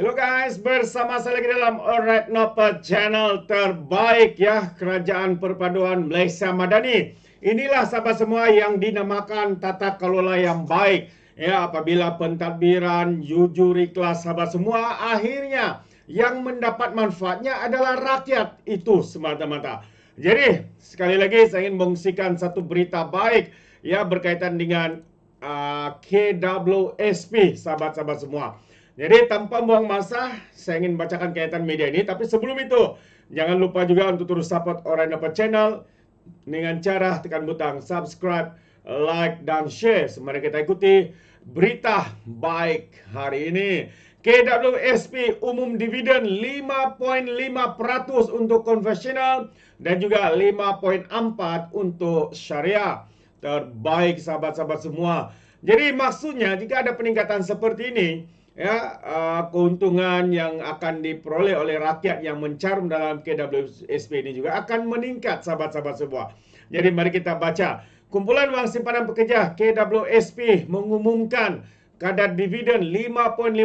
Hello guys, bersama saya lagi dalam Alright Novel channel terbaik ya, Kerajaan Perpaduan Malaysia Madani. Inilah sahabat semua yang dinamakan tata kelola yang baik. Ya, apabila pentadbiran jujur ikhlas sahabat semua, akhirnya yang mendapat manfaatnya adalah rakyat itu semata-mata. Jadi, sekali lagi saya ingin mengungsikan satu berita baik ya berkaitan dengan KWSP sahabat-sahabat semua. Jadi tanpa buang masa, saya ingin bacakan kaitan media ini. Tapi sebelum itu, jangan lupa juga untuk terus support Alright Novel channel dengan cara tekan butang subscribe, like, dan share. Mari kita ikuti berita baik hari ini. KWSP umum dividen 5.5% untuk konvensional dan juga 5.4% untuk syariah. Terbaik sahabat-sahabat semua. Jadi maksudnya jika ada peningkatan seperti ini, ya, keuntungan yang akan diperoleh oleh rakyat yang mencarum dalam KWSP ini juga akan meningkat sahabat-sahabat semua. Jadi mari kita baca. Kumpulan Wang Simpanan Pekerja KWSP mengumumkan kadar dividen 5.5%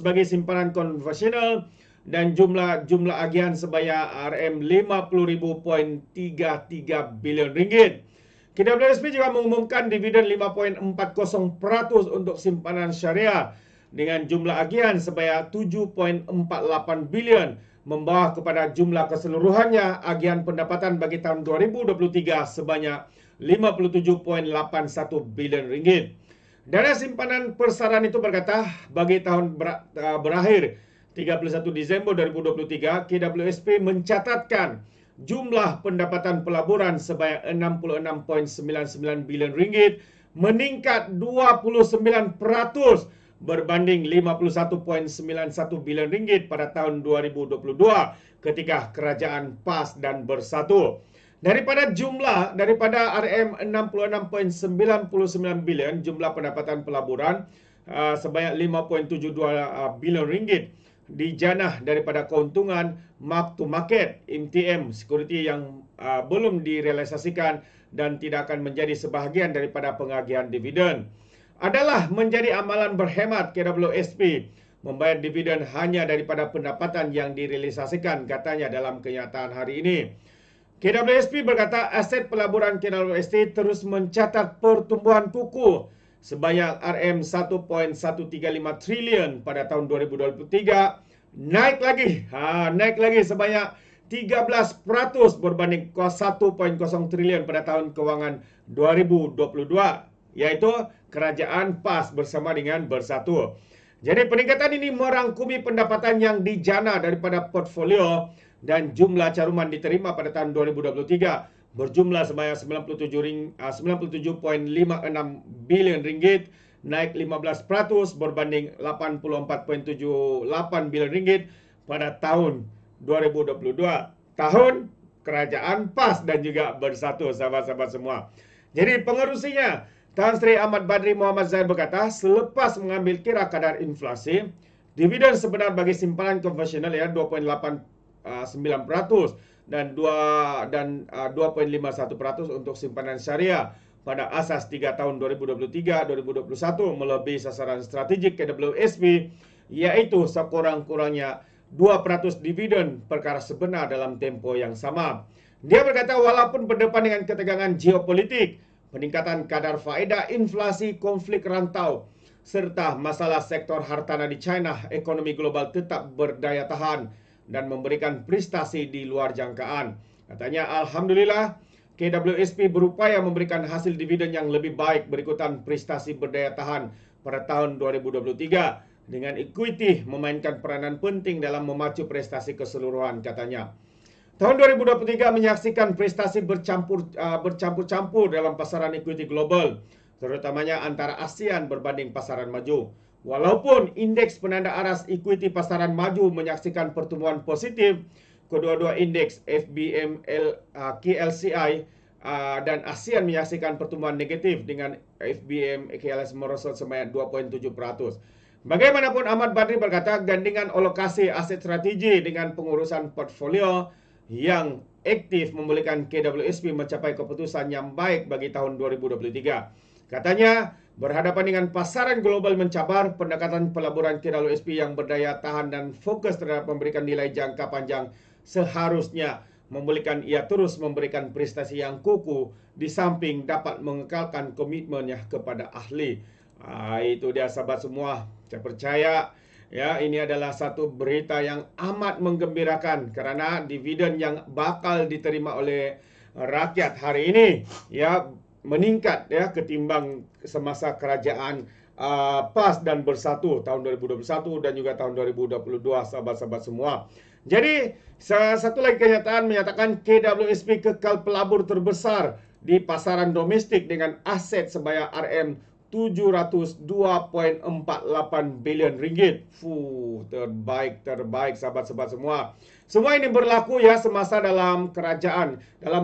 bagi simpanan konvensional dan jumlah agian sebaya RM50.33 bilion ringgit. KWSP juga mengumumkan dividen 5.40% untuk simpanan syariah dengan jumlah agian sebaya 7.48 bilion, membawa kepada jumlah keseluruhannya agian pendapatan bagi tahun 2023 sebanyak 57.81 bilion ringgit. Dana simpanan persaran itu berkata, bagi tahun berakhir 31 Disember 2023, KWSP mencatatkan jumlah pendapatan pelaburan sebanyak 66.99 bilion ringgit, meningkat 29% berbanding 51.91 bilion ringgit pada tahun 2022 ketika kerajaan PAS dan bersatu. Daripada RM66.99 bilion jumlah pendapatan pelaburan sebanyak 5.72 bilion ringgit dijanah daripada keuntungan mark to market MTM security yang belum direalisasikan dan tidak akan menjadi sebahagian daripada pengagihan dividen. Adalah menjadi amalan berhemat KWSP membayar dividen hanya daripada pendapatan yang direalisasikan, katanya dalam kenyataan hari ini. KWSP berkata aset pelaburan KWSP terus mencatat pertumbuhan kukuh sebanyak RM1.135 trilion pada tahun 2023, naik lagi sebanyak 13% berbanding 1.0 trilion pada tahun kewangan 2022, yaitu kerajaan PAS bersama dengan bersatu. Jadi peningkatan ini merangkumi pendapatan yang dijana daripada portfolio dan jumlah caruman diterima pada tahun 2023 berjumlah sebanyak 97.56 bilion ringgit, naik 15% berbanding 84.78 bilion ringgit pada tahun 2022, tahun kerajaan PAS dan juga bersatu sahabat-sahabat semua. Jadi pengerusinya Tan Sri Ahmad Badri Muhammad Zahid berkata, selepas mengambil kira kadar inflasi, dividen sebenar bagi simpanan konvensional ya 2.89% dan 2.51% untuk simpanan syariah pada asas 3 tahun 2023-2021 melebihi sasaran strategik KWSP, yaitu sekurang-kurangnya 2% dividen perkara sebenar dalam tempoh yang sama. Dia berkata walaupun berdepan dengan ketegangan geopolitik, peningkatan kadar faedah, inflasi, konflik rantau, serta masalah sektor hartanah di China, ekonomi global tetap berdaya tahan dan memberikan prestasi di luar jangkaan. Katanya, alhamdulillah, KWSP berupaya memberikan hasil dividen yang lebih baik berikutan prestasi berdaya tahan pada tahun 2023 dengan equity memainkan peranan penting dalam memacu prestasi keseluruhan, katanya. Tahun 2023 menyaksikan prestasi bercampur-campur dalam pasaran equity global, terutamanya antara ASEAN berbanding pasaran maju. Walaupun indeks penanda aras equity pasaran maju menyaksikan pertumbuhan positif, kedua-dua indeks FBM KLCI dan ASEAN menyaksikan pertumbuhan negatif dengan FBM KLS merosot sebanyak 2.7%. Bagaimanapun, Ahmad Badri berkata gandingan alokasi aset strategi dengan pengurusan portfolio yang aktif membolehkan KWSP mencapai keputusan yang baik bagi tahun 2023. Katanya, berhadapan dengan pasaran global mencabar, pendekatan pelaburan KWSP yang berdaya tahan dan fokus terhadap memberikan nilai jangka panjang seharusnya membolehkan ia terus memberikan prestasi yang kukuh di samping dapat mengekalkan komitmennya kepada ahli. Itu dia sahabat semua. Saya percaya ya ini adalah satu berita yang amat menggembirakan kerana dividen yang bakal diterima oleh rakyat hari ini ya meningkat ya ketimbang semasa kerajaan PAS dan Bersatu tahun 2021 dan juga tahun 2022 sahabat-sahabat semua. Jadi satu lagi kenyataan menyatakan KWSP kekal pelabur terbesar di pasaran domestik dengan aset sebanyak RM702.48 bilion ringgit. Terbaik sahabat-sahabat semua. Semua ini berlaku ya semasa dalam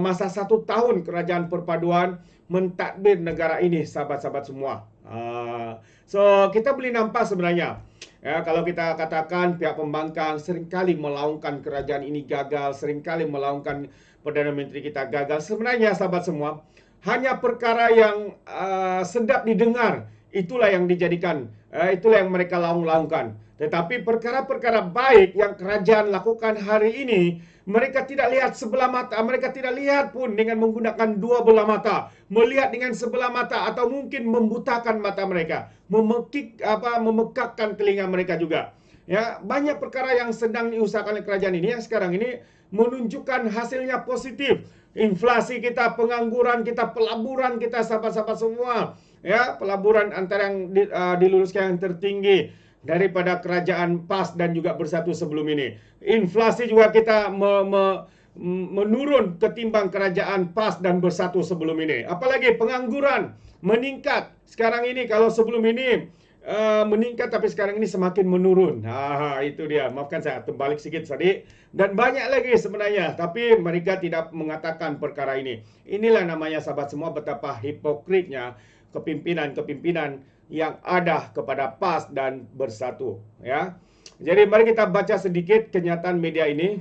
masa 1 tahun kerajaan perpaduan mentadbir negara ini sahabat-sahabat semua. So kita boleh nampak sebenarnya ya, kalau kita katakan pihak pembangkang seringkali melaungkan kerajaan ini gagal, seringkali melaungkan Perdana Menteri kita gagal. Sebenarnya sahabat semua, hanya perkara yang sedap didengar, itulah yang dijadikan, itulah yang mereka laung-laungkan. Tetapi perkara-perkara baik yang kerajaan lakukan hari ini, mereka tidak lihat sebelah mata. Mereka tidak lihat pun dengan menggunakan dua belah mata. Melihat dengan sebelah mata atau mungkin membutakan mata mereka. Memekakkan telinga mereka juga. Ya, banyak perkara yang sedang diusahakan oleh kerajaan ini yang sekarang ini menunjukkan hasilnya positif. Inflasi kita, pengangguran kita, pelaburan kita, sahabat-sahabat semua. Ya, pelaburan antara yang diluluskan yang tertinggi daripada kerajaan PAS dan juga Bersatu sebelum ini. Inflasi juga kita menurun ketimbang kerajaan PAS dan Bersatu sebelum ini. Apalagi pengangguran meningkat. Sekarang ini kalau sebelum ini meningkat tapi sekarang ini semakin menurun. Itu dia. Maafkan saya terbalik sedikit tadi. Dan banyak lagi sebenarnya. Tapi mereka tidak mengatakan perkara ini. Inilah namanya sahabat semua betapa hipokritnya kepimpinan-kepimpinan yang ada kepada PAS dan Bersatu ya. Jadi mari kita baca sedikit kenyataan media ini.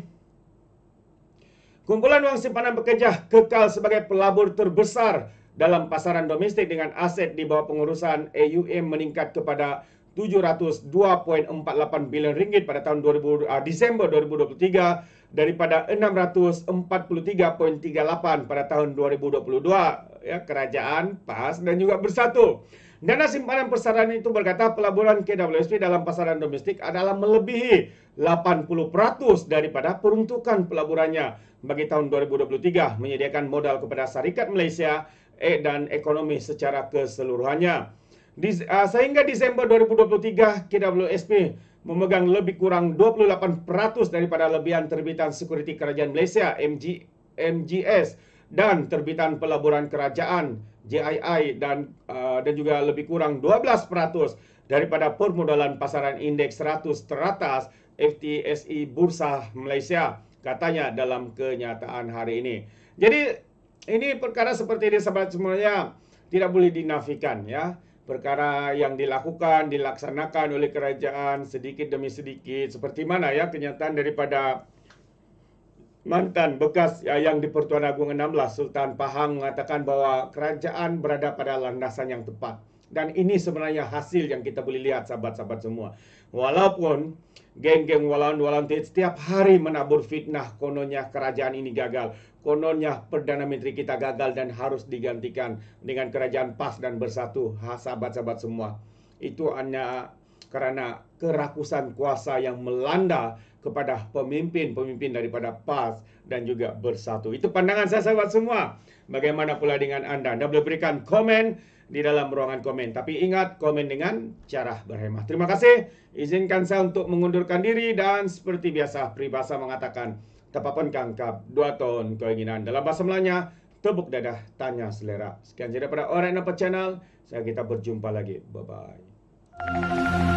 Kumpulan wang simpanan pekerja kekal sebagai pelabur terbesar dalam pasaran domestik dengan aset di bawah pengurusan AUM meningkat kepada 702.48 bilion ringgit pada tahun Disember 2023 daripada 643.38 pada tahun 2022 ya, kerajaan PAS dan juga Bersatu. Dana simpanan persaraan itu berkata pelaburan KWSP dalam pasaran domestik adalah melebihi 80% daripada peruntukan pelaburannya bagi tahun 2023 menyediakan modal kepada syarikat Malaysia dan ekonomi secara keseluruhannya. Sehingga Disember 2023 KWSP memegang lebih kurang 28% daripada lebihan terbitan Sekuriti Kerajaan Malaysia MGS dan terbitan pelaburan kerajaan JII dan juga lebih kurang 12% daripada permodalan pasaran indeks 100 teratas FTSE Bursa Malaysia, katanya dalam kenyataan hari ini. Jadi ini perkara seperti ini sahabat semuanya tidak boleh dinafikan ya. Perkara yang dilaksanakan oleh kerajaan sedikit demi sedikit seperti mana ya kenyataan daripada mantan bekas yang di Pertuan Agong 16 Sultan Pahang mengatakan bahwa kerajaan berada pada landasan yang tepat. Dan ini sebenarnya hasil yang kita boleh lihat sahabat-sahabat semua. Walaupun geng-geng walaun-walaun setiap hari menabur fitnah kononnya kerajaan ini gagal. Kononnya Perdana Menteri kita gagal dan harus digantikan dengan kerajaan PAS dan Bersatu. Sahabat-sahabat semua. Itu hanya karena kerakusan kuasa yang melanda kepada pemimpin-pemimpin daripada PAS dan juga Bersatu. Itu pandangan saya sahabat semua. Bagaimana pula dengan Anda? Anda boleh berikan komen di dalam ruangan komen. Tapi ingat, komen dengan cara berhemah. Terima kasih. Izinkan saya untuk mengundurkan diri dan seperti biasa, peribahasa mengatakan, tapapun kangkap, 2 tahun keinginan. Dalam bahasa Melanya, tepuk dadah, tanya selera. Sekian saja daripada Orang Nampak Channel. Kita berjumpa lagi. Bye-bye.